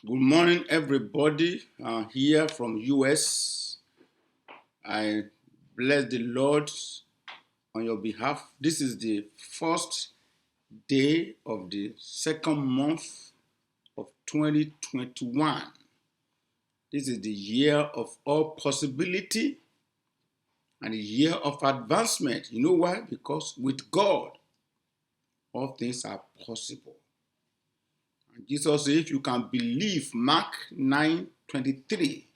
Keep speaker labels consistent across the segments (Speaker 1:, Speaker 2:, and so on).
Speaker 1: Good morning, everybody here from US. I bless the Lord on your behalf. This is the first day of the second month of 2021. This is the year of all possibility and the year of advancement. You know why? Because with God, all things are possible. And Jesus said, if you can believe, Mark 9:23. He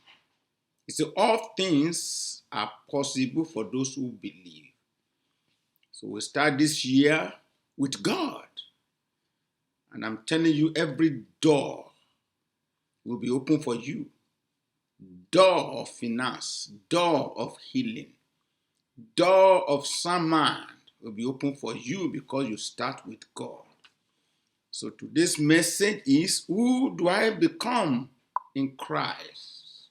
Speaker 1: said, all things are possible for those who believe. So we start this year with God. And I'm telling you, every door will be open for you. Door of finance, door of healing, door of sound mind will be open for you because you start with God. So today's message is, who do I become in Christ?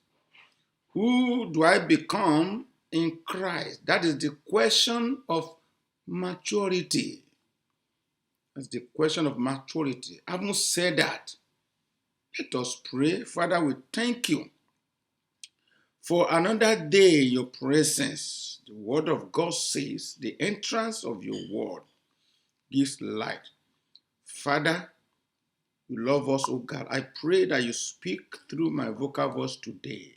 Speaker 1: Who do I become in Christ? That is the question of maturity. That's the question of maturity. Having said that, let us pray. Father, we thank you for another day in your presence. The word of God says the entrance of your word gives light. Father, you love us, oh God. I pray that you speak through my vocal voice today.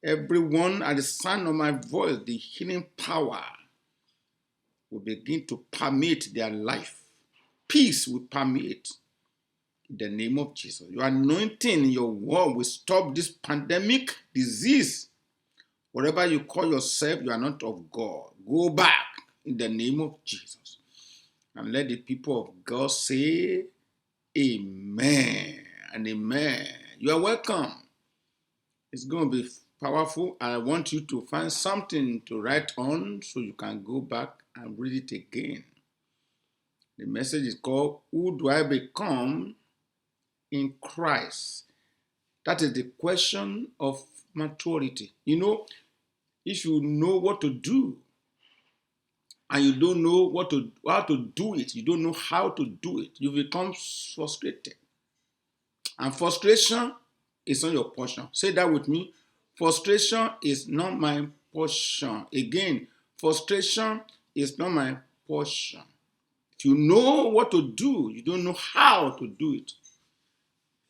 Speaker 1: Everyone at the sound of my voice, the healing power will begin to permeate their life. Peace will permeate in the name of Jesus. Your anointing, your word will stop this pandemic disease. Whatever you call yourself, you are not of God. Go back in the name of Jesus. And let the people of God say, amen and amen. You are welcome. It's going to be powerful. I want you to find something to write on so you can go back and read it again. The message is called, who do I become in Christ? That is the question of maturity. You know, if you know what to do and you don't know how to do it, you don't know how to do it, you become frustrated. And frustration is not your portion. Say that with me. Frustration is not my portion. Again, frustration is not my portion. If you know what to do, you don't know how to do it,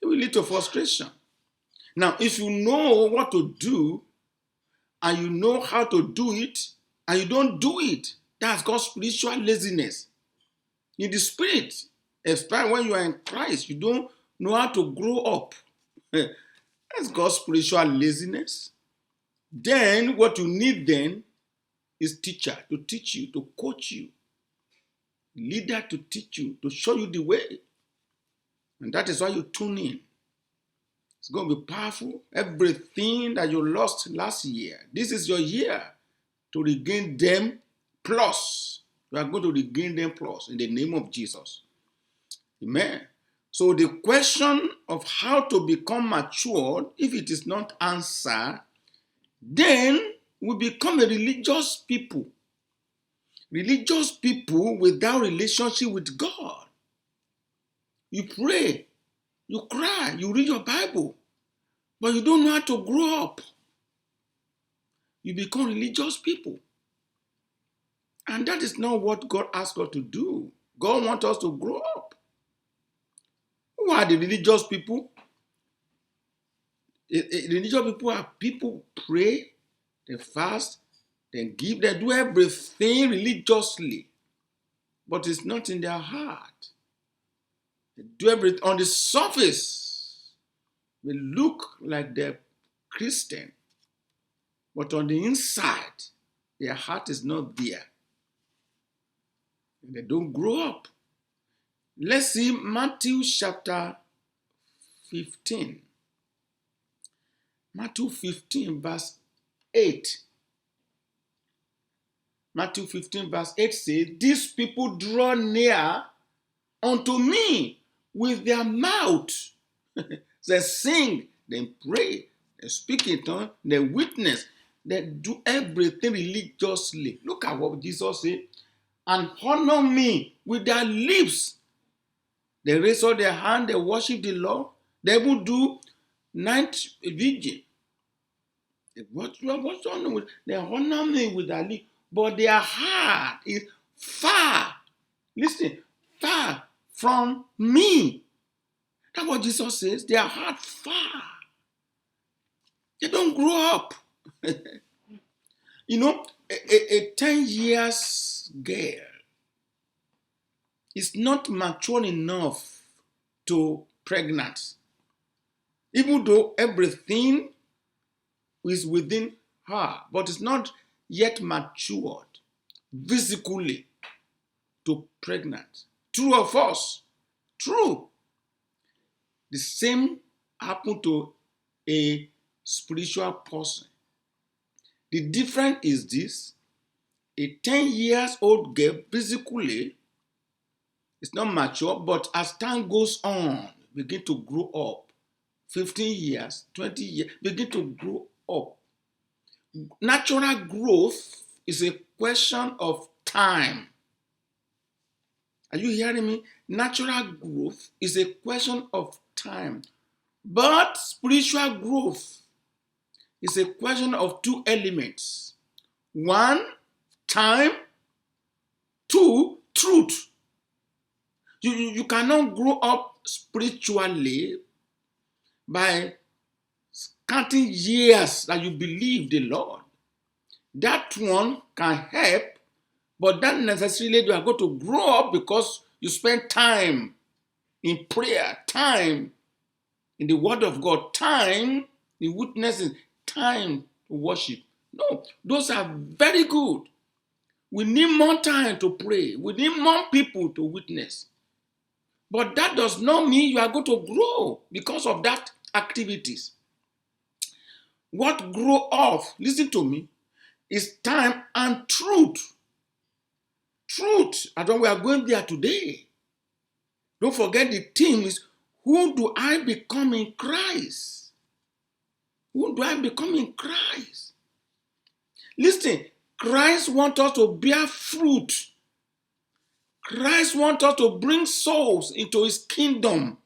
Speaker 1: it will lead to frustration. Now, if you know what to do and you know how to do it and you don't do it, that's called spiritual laziness. In the spirit, especially when you are in Christ, you don't know how to grow up. That's called spiritual laziness. Then what you need then is teacher to teach you, to coach you, leader to teach you, to show you the way. And that is why you tune in. It's going to be powerful. Everything that you lost last year, this is your year to regain them plus. You are going to regain them plus in the name of Jesus. Amen. So the question of how to become matured, if it is not answered, then we become a religious people. Religious people without relationship with God. You pray, you cry, you read your Bible, but you don't know how to grow up. You become religious people. And that is not what God asked us to do. God wants us to grow up. Who are the religious people? Religious people are people who pray, they fast, they give, they do everything religiously, but it's not in their heart. They do everything on the surface. They look like they're Christian, but on the inside, their heart is not there. And they don't grow up. Let's see Matthew chapter 15. Matthew 15 verse 8. Matthew 15 verse 8 says, these people draw near unto me with their mouth. They sing, they pray, they speak in tongues, they witness, they do everything religiously. Look at what Jesus said. And honor me with their lips. They raise up their hand, they worship the Lord, They will do night vigil. What's on with? They honor me with their lips, but their heart is far. Listen, far from me. That's what Jesus says. Their heart far. They don't grow up. You know, a 10 years girl is not mature enough to pregnant. Even though everything is within her, but it's not yet matured physically to pregnant. True or false? True. The same happened to a spiritual person. The difference is this: a 10 years old girl physically is not mature, but as time goes on, begin to grow up. 15 years, 20 years, begin to grow up. Natural growth is a question of time. Are you hearing me? Natural growth is a question of time. But spiritual growth is a question of two elements. One, time. Two, truth. You cannot grow up spiritually by counting years that you believe the Lord. That one can help, but not necessarily you are going to grow up because you spend time in prayer, time in the Word of God, time in witnessing, time to worship. No, those are very good. We need more time to pray. We need more people to witness. But that does not mean you are going to grow because of that activities. What grow off, listen to me, is time and truth. Truth. I don't. We are going there today. Don't forget the theme is, who do I become in Christ? Who do I become in Christ? Listen, Christ wants us to bear fruit. Christ wants us to bring souls into his kingdom.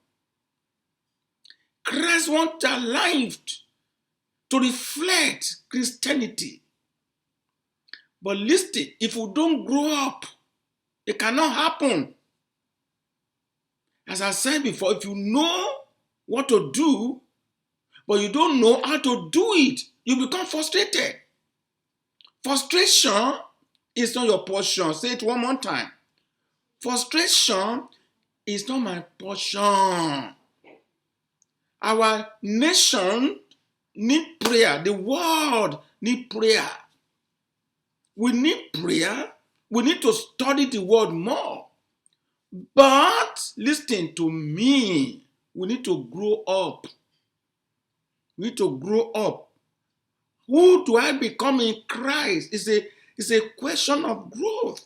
Speaker 1: Christ wants our life to reflect Christianity. But listen, if we don't grow up, it cannot happen. As I said before, if you know what to do, but you don't know how to do it, you become frustrated. Frustration is not your portion. Say it one more time. Frustration is not my portion. Our nation needs prayer. The world needs prayer. We need prayer. We need to study the word more. But listen to me. We need to grow up. We need to grow up. Who do I become in Christ? It's a question of growth.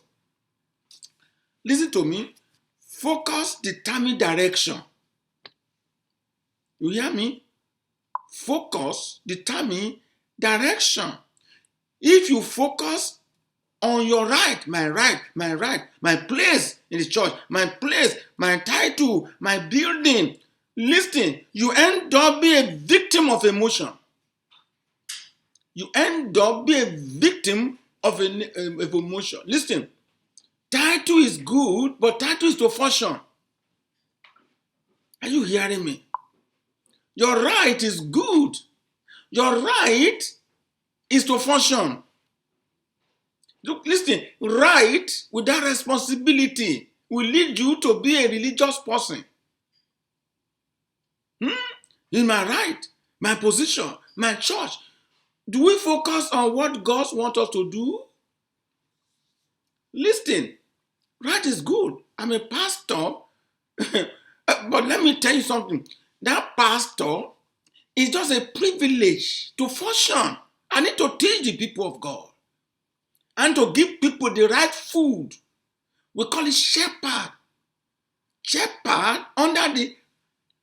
Speaker 1: Listen to me. Focus determine direction. You hear me? Focus determine direction. If you focus on your right, my place in the church, my place, my title, my building, listen, you end up being a victim of emotion. You end up being a victim of emotion. Listen, title is good, but title is to function. Are you hearing me? Your right is good. Your right is to function. Look, listen, right without responsibility will lead you to be a religious person. In my right, my position, my church. Do we focus on what God wants us to do? Listen, right is good. I'm a pastor, but let me tell you something. That pastor is just a privilege to function. I need to teach the people of God and to give people the right food. We call it shepherd. Shepherd, under the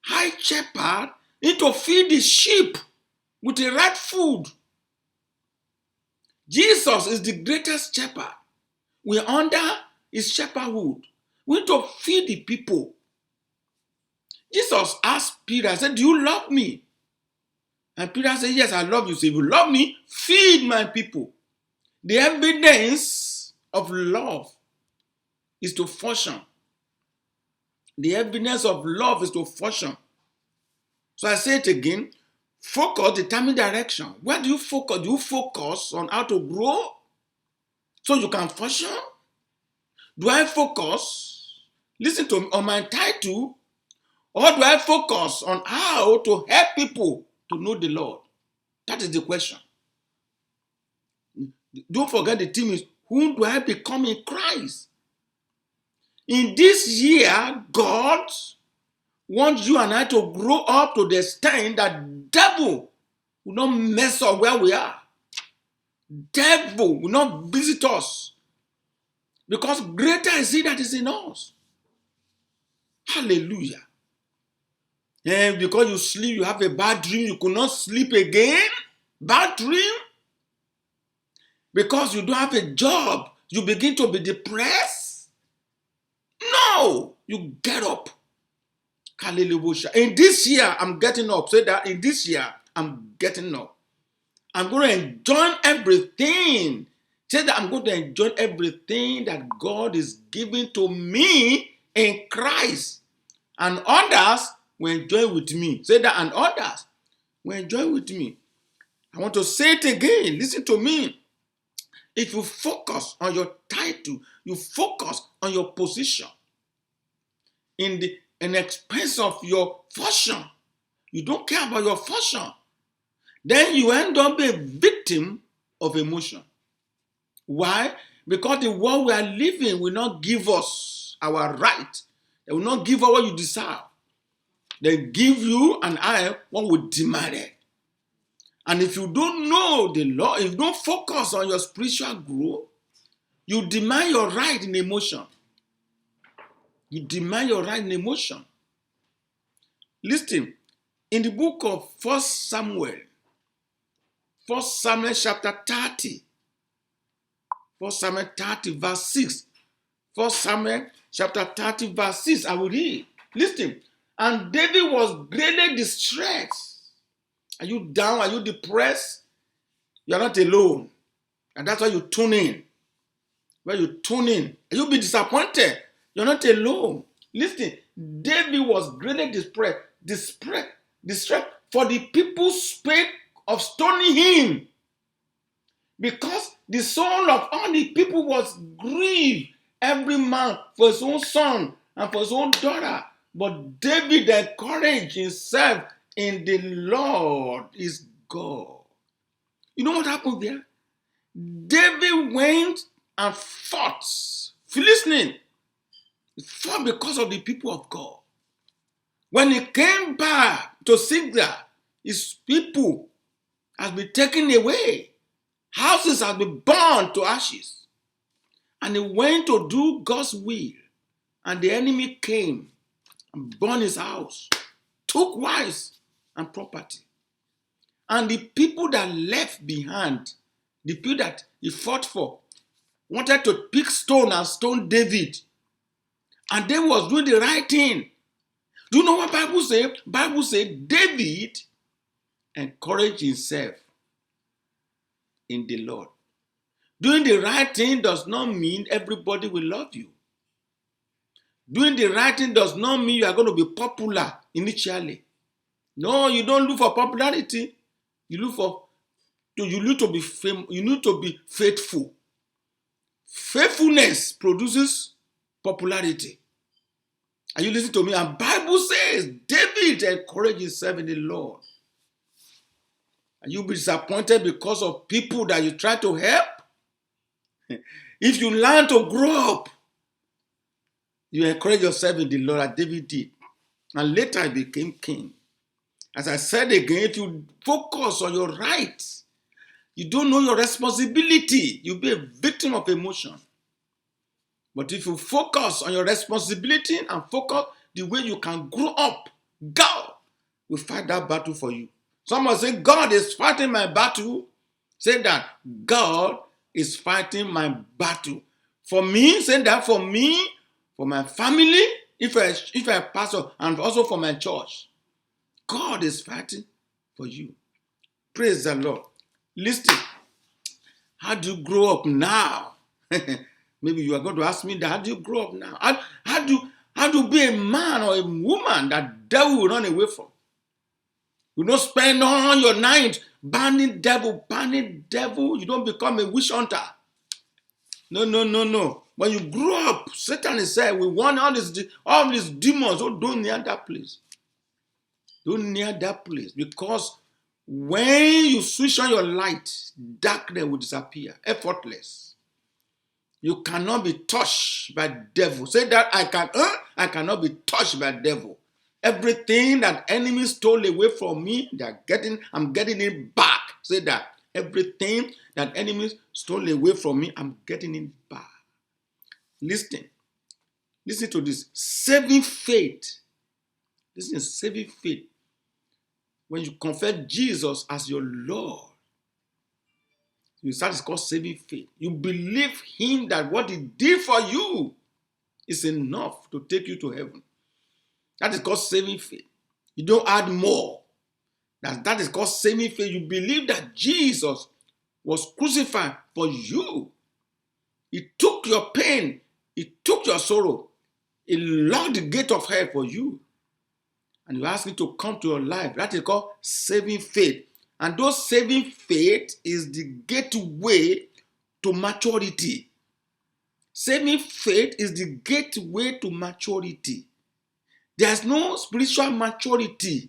Speaker 1: high shepherd, need to feed the sheep with the right food. Jesus is the greatest shepherd. We're under his shepherdhood. We need to feed the people. Jesus asked Peter, I said, do you love me? And Peter said, yes, I love you. So if you love me, feed my people. The evidence of love is to function. The evidence of love is to function. So I say it again. Focus determine direction. Where do you focus? Do you focus on how to grow so you can function? Do I focus, listen to me, on my title, or do I focus on how to help people to know the Lord? That is the question. Don't forget the theme is, whom do I become in Christ? In this year, God wants you and I to grow up to the extent that devil will not mess up where we are. Devil will not visit us. Because greater is he that is in us. Hallelujah. And because you sleep, you have a bad dream, you could not sleep again. Bad dream. Because you don't have a job, you begin to be depressed. No, you get up. Hallelujah. In this year, I'm getting up. Say that in this year, I'm getting up. I'm going to enjoy everything. Say that I'm going to enjoy everything that God is giving to me in Christ. And others will enjoy with me. Say that, and others will enjoy with me. I want to say it again. Listen to me. If you focus on your title, you focus on your position in expense of your function. You don't care about your function. Then you end up a victim of emotion. Why? Because the world we are living will not give us our right. They will not give us what you deserve. They give you and I what we demanded. And if you don't know the law, if you don't focus on your spiritual growth, you demand your right in emotion. You demand your right in emotion. Listen, in the book of 1 Samuel chapter 30, 1 Samuel 30 verse 6. 1 Samuel chapter 30 verse 6, I will read. Listen, and David was greatly distressed. Are you down? Are you depressed? You are not alone. And that's why you tune in. When you tune in, you'll be disappointed. You're not alone. Listen, David was greatly distressed, for the people spake of stoning him, because the soul of all the people was grieved, every man for his own son and for his own daughter. But David encouraged himself in the Lord his God. You know what happened there? David went and fought. Listening. He fought because of the people of God. When he came back to Sigla, his people has been taken away. Houses have been burned to ashes. And he went to do God's will. And the enemy came and burned his house, took wives and property. And the people that left behind, the people that he fought for, wanted to pick stone and stone David. And they was doing the right thing. Do you know what Bible says? Bible says David encouraged himself in the Lord. Doing the right thing does not mean everybody will love you. Doing the right thing does not mean you are going to be popular initially. No, you don't look for popularity. You need to be faithful. Faithfulness produces popularity. Are you listening to me? And Bible says David encouraged himself in the Lord. And you'll be disappointed because of people that you try to help. If you learn to grow up, you encourage yourself in the Lord, as David did. And later he became king. As I said again, if you focus on your rights, you don't know your responsibility, you'll be a victim of emotion. But if you focus on your responsibility and focus the way you can grow up, God will fight that battle for you. Someone say, God is fighting my battle. Say that, God is fighting my battle. For me, say that for me, for my family, if I pastor, and also for my church, God is fighting for you. Praise the Lord. Listen, how do you grow up now? Maybe you are going to ask me that. How do you grow up now? How do you be a man or a woman that devil will run away from? You don't spend all your night banning devil. You don't become a witch hunter. No. When you grow up, Satan is saying, we want all these demons. Oh, don't near that place. Don't near that place. Because when you switch on your light, darkness will disappear. Effortless. You cannot be touched by devil. Say that I cannot be touched by devil. Everything that enemies stole away from me, I'm getting it back. Say that. Everything that enemies stole away from me, I'm getting it back. Listen to this. Saving faith. Listen, saving faith. When you confess Jesus as your Lord, that is called saving faith. You believe him that what he did for you is enough to take you to heaven. That is called saving faith. You don't add more. That is called saving faith. You believe that Jesus was crucified for you. He took your pain. He took your sorrow. He locked the gate of hell for you. And you ask him to come to your life. That is called saving faith. And those saving faith is the gateway to maturity. Saving faith is the gateway to maturity. There's no spiritual maturity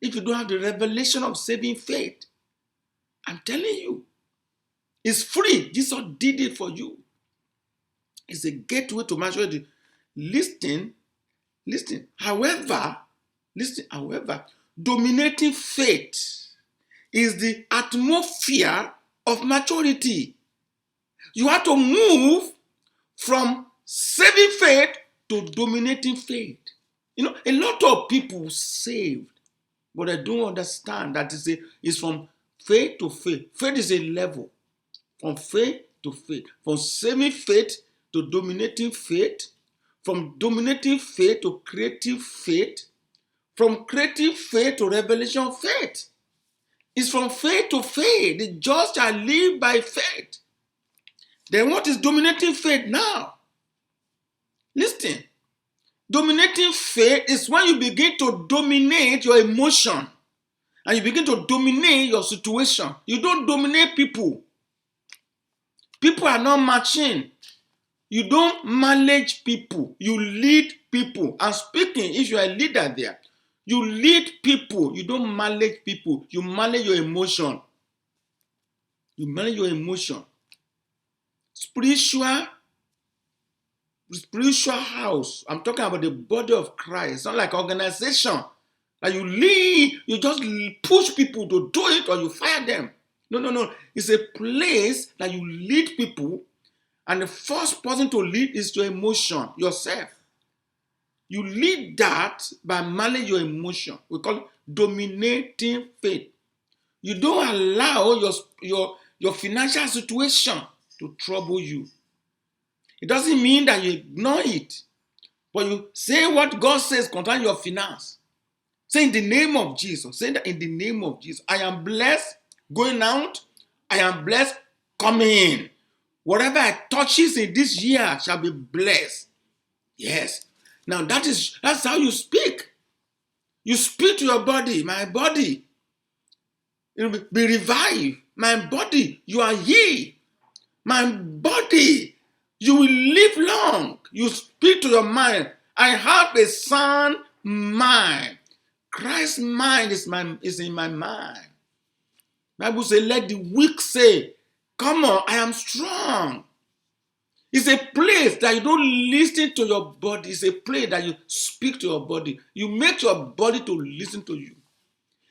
Speaker 1: if you don't have the revelation of saving faith. I'm telling you, it's free. Jesus did it for you. It's a gateway to maturity. Listen. However, dominating faith is the atmosphere of maturity. You have to move from saving faith to dominating faith. A lot of people saved, but I don't understand that it's from faith to faith. Faith is a level. From faith to faith. From saving faith to dominating faith. From dominating faith to creative faith. From creative faith to revelation faith. It's from faith to faith. The just shall live by faith. Then what is dominating faith now? Listen. Dominating faith is when you begin to dominate your emotion and you begin to dominate your situation. You don't dominate people. People are not matching. You don't manage people. You lead people. I'm speaking, if you are a leader there, you lead people. You don't manage people. You manage your emotion. You manage your emotion. Spiritual house. I'm talking about the body of Christ. It's not like organization. Like you lead, you just push people to do it or you fire them. No. It's a place that you lead people, and the first person to lead is your emotion, yourself. You lead that by managing your emotion. We call it dominating faith. You don't allow your financial situation to trouble you. It doesn't mean that you ignore it, but you say what God says concerning your finance. Say in the name of Jesus. Say that in the name of Jesus. I am blessed going out. I am blessed coming in. Whatever I touches in this year shall be blessed. Yes. Now that's how you speak. You speak to your body. My body, it will be revived. My body, you are healed. My body, you will live long. You speak to your mind. I have a sound mind. Christ's mind is in my mind. Bible says, let the weak say, come on, I am strong. It's a place that you don't listen to your body. It's a place that you speak to your body. You make your body to listen to you.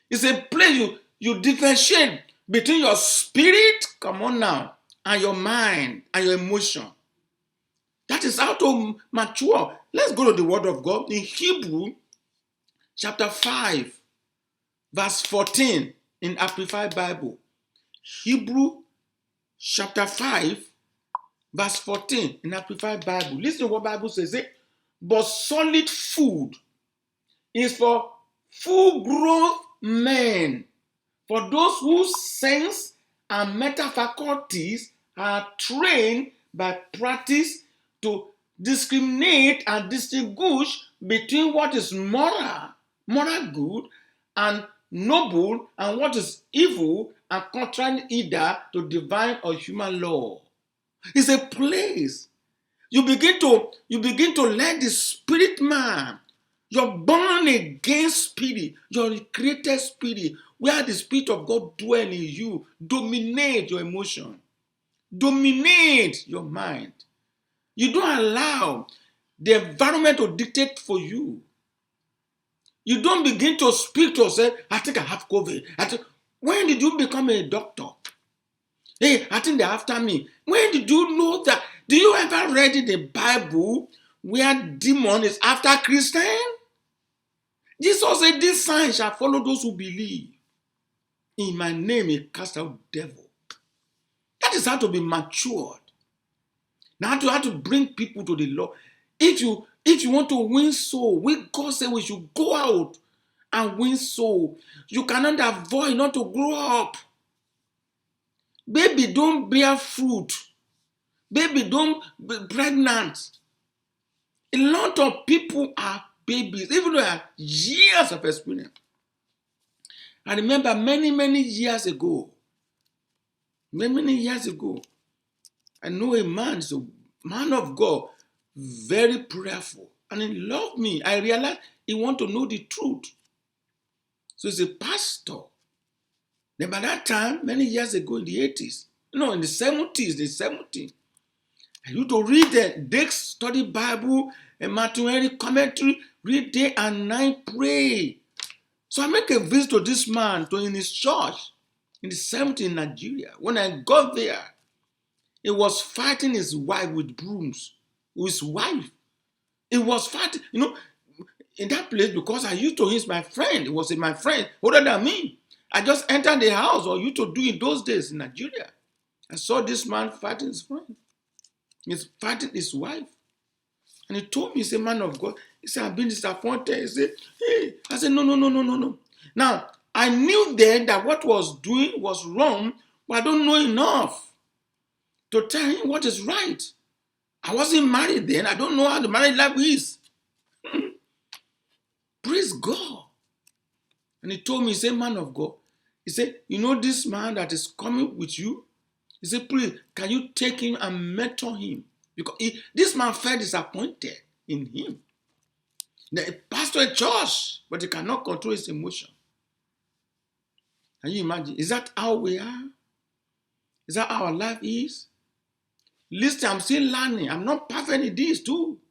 Speaker 1: It's a place you differentiate between your spirit, come on now, and your mind and your emotion. That is how to mature. Let's go to the word of God in Hebrew chapter 5, verse 14 in Amplified Bible. Hebrew chapter 5, verse 14 in Amplified Bible. Listen to what Bible says. But solid food is for full growth men, for those whose sense and mental faculties are trained by practice to discriminate and distinguish between what is moral good, and noble, and what is evil and contrary either to divine or human law. It's a place you begin to let the spirit man, your born again spirit, your created spirit, where the spirit of God dwell in you, dominate your emotion, dominate your mind. You don't allow the environment to dictate for you. You don't begin to speak to yourself, I think I have COVID. When did you become a doctor? Hey, I think they're after me. When did you know that? Do you ever read in the Bible where demon is after Christian? Jesus said, "This sign shall follow those who believe. In my name, he cast out devil." That is how to be matured. Now, how to bring people to the Lord. If you want to win soul, God said we should go out and win soul. You cannot avoid not to grow up. Baby, don't bear fruit. Baby, don't be pregnant. A lot of people are babies, even though they have years of experience. I remember many years ago, I know a man, so man of God, very prayerful, and he loved me. I realized he wanted to know the truth. So he's a pastor. Then by that time, many years ago in the 80s, no, in the 70s, I used to read the Dick's Study Bible and Matthew Henry commentary, read day and night, pray. So I make a visit to this man in his church in the 70s in Nigeria. When I got there, he was fighting his wife with brooms. With his wife. He was fighting, in that place, because I used to, he's my friend. He was my friend, older than me. I just entered the house, or used to do in those days in Nigeria. I saw this man fighting his friend. He's fighting his wife. And he told me, he said, "Man of God," he said, "I've been disappointed." He said, "Hey." I said, No. Now, I knew then that what was doing was wrong, but I don't know enough to tell him what is right. I wasn't married then. I don't know how the married life is. Praise God. And he told me, he said, "Man of God," he said, "This man that is coming with you?" He said, "Please, can you take him and mentor him?" Because this man felt disappointed in him. The pastor in church, but he cannot control his emotion. Can you imagine? Is that how we are? Is that how our life is? Listen, I'm still learning. I'm not perfect in this too.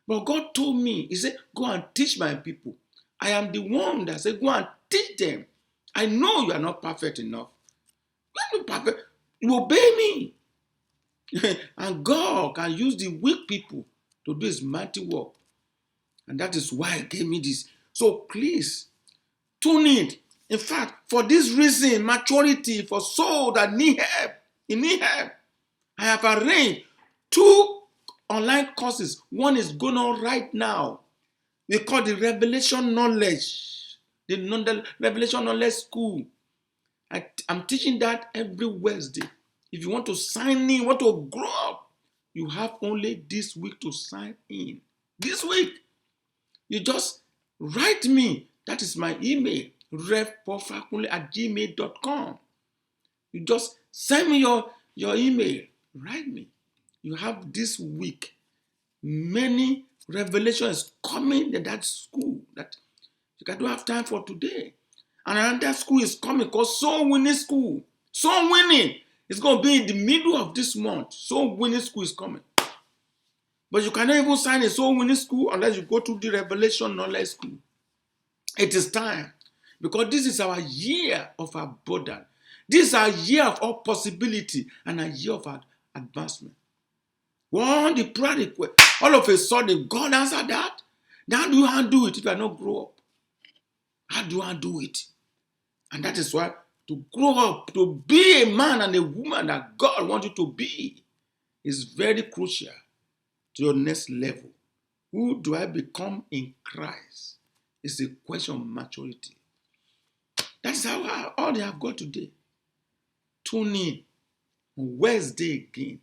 Speaker 1: But God told me, he said, "Go and teach my people." I am the one that said, "Go and teach them." I know you are not perfect enough. You are not perfect. You obey me. And God can use the weak people to do his mighty work. And that is why he gave me this. So please, tune in. In fact, for this reason, maturity for souls that need help, I have arranged 2 online courses. One is going on right now. We call the Revelation Knowledge. The Revelation Knowledge School. I'm teaching that every Wednesday. If you want to sign in, want to grow up, you have only this week to sign in. This week. You just write me. That is my email, revpaulfakunle@gmail.com. You just send me your email. Write me. You have this week. Many revelations coming in that school that you don't have time for today. And another school is coming called Soul Winning School. Soul Winning. It's going to be in the middle of this month. Soul Winning School is coming. But you cannot even sign a Soul Winning School unless you go to the Revelation Knowledge School. It is time. Because this is our year of abundance. This is our year of all possibility and a year of advancement. One, the prayer request, all of a sudden, God answered that. How do you handle it if you are not grow up? How do you handle it? And that is why to grow up, to be a man and a woman that God wants you to be, is very crucial to your next level. Who do I become in Christ? It's a question of maturity. That's how all they have got today. Tune in on Wednesday again.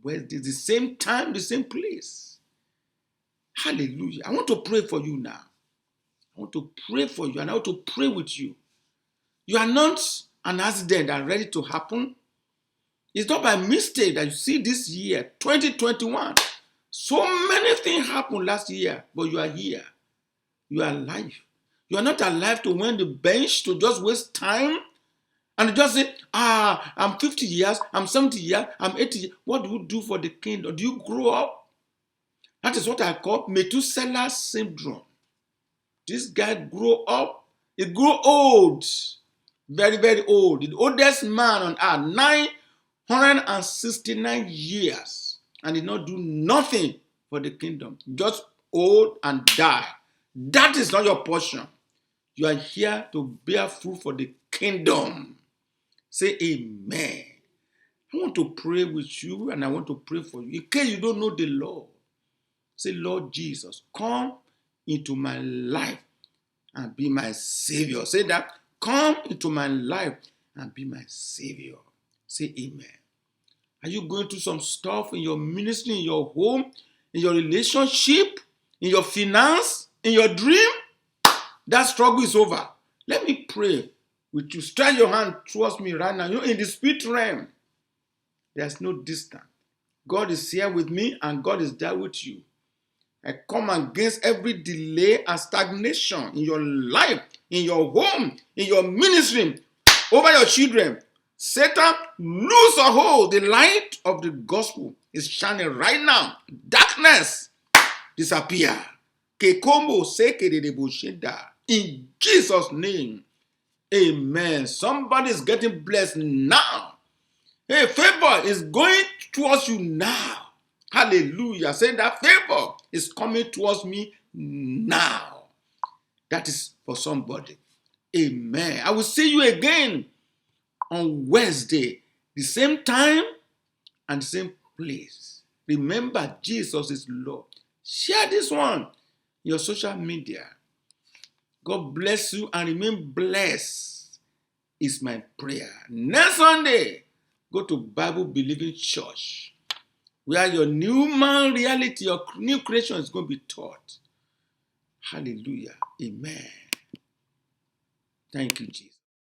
Speaker 1: Wednesday, the same time, the same place. Hallelujah. I want to pray for you now. I want to pray for you and I want to pray with you. You are not an accident and ready to happen. It's not by mistake that you see this year, 2021. So many things happened last year, but you are here. You are alive. You are not alive to win the bench, to just waste time and just say, I'm 50 years, I'm 70 years, I'm 80 years. What do you do for the kingdom? Do you grow up? That is what I call Methuselah syndrome. This guy grew up, he grew old, very, very old. The oldest man on earth, 969 years, and did not do nothing for the kingdom. Just old and die. That is not your portion. You are here to bear fruit for the kingdom. Say amen. I want to pray with you and I want to pray for you. In case you don't know the Lord, say, Lord Jesus, come into my life and be my Savior. Say that. Come into my life and be my Savior. Say amen. Are you going through some stuff in your ministry, in your home, in your relationship, in your finance, in your dream? That struggle is over. Let me pray with you. Stretch your hand towards me right now. You're in the spirit realm. There's no distance. God is here with me and God is there with you. I come against every delay and stagnation in your life, in your home, in your ministry, over your children. Satan, lose a hold. The light of the gospel is shining right now. Darkness, disappear. In Jesus' name, amen. Somebody is getting blessed now. Hey, favor is going towards you now. Hallelujah. Say that favor is coming towards me now. That is for somebody. Amen. I will see you again on Wednesday, the same time and the same place. Remember, Jesus is Lord. Share this one in your social media. God bless you and remain blessed is my prayer. Next Sunday, go to Bible Believing Church, where your new man reality, your new creation is going to be taught. Hallelujah. Amen. Thank you, Jesus.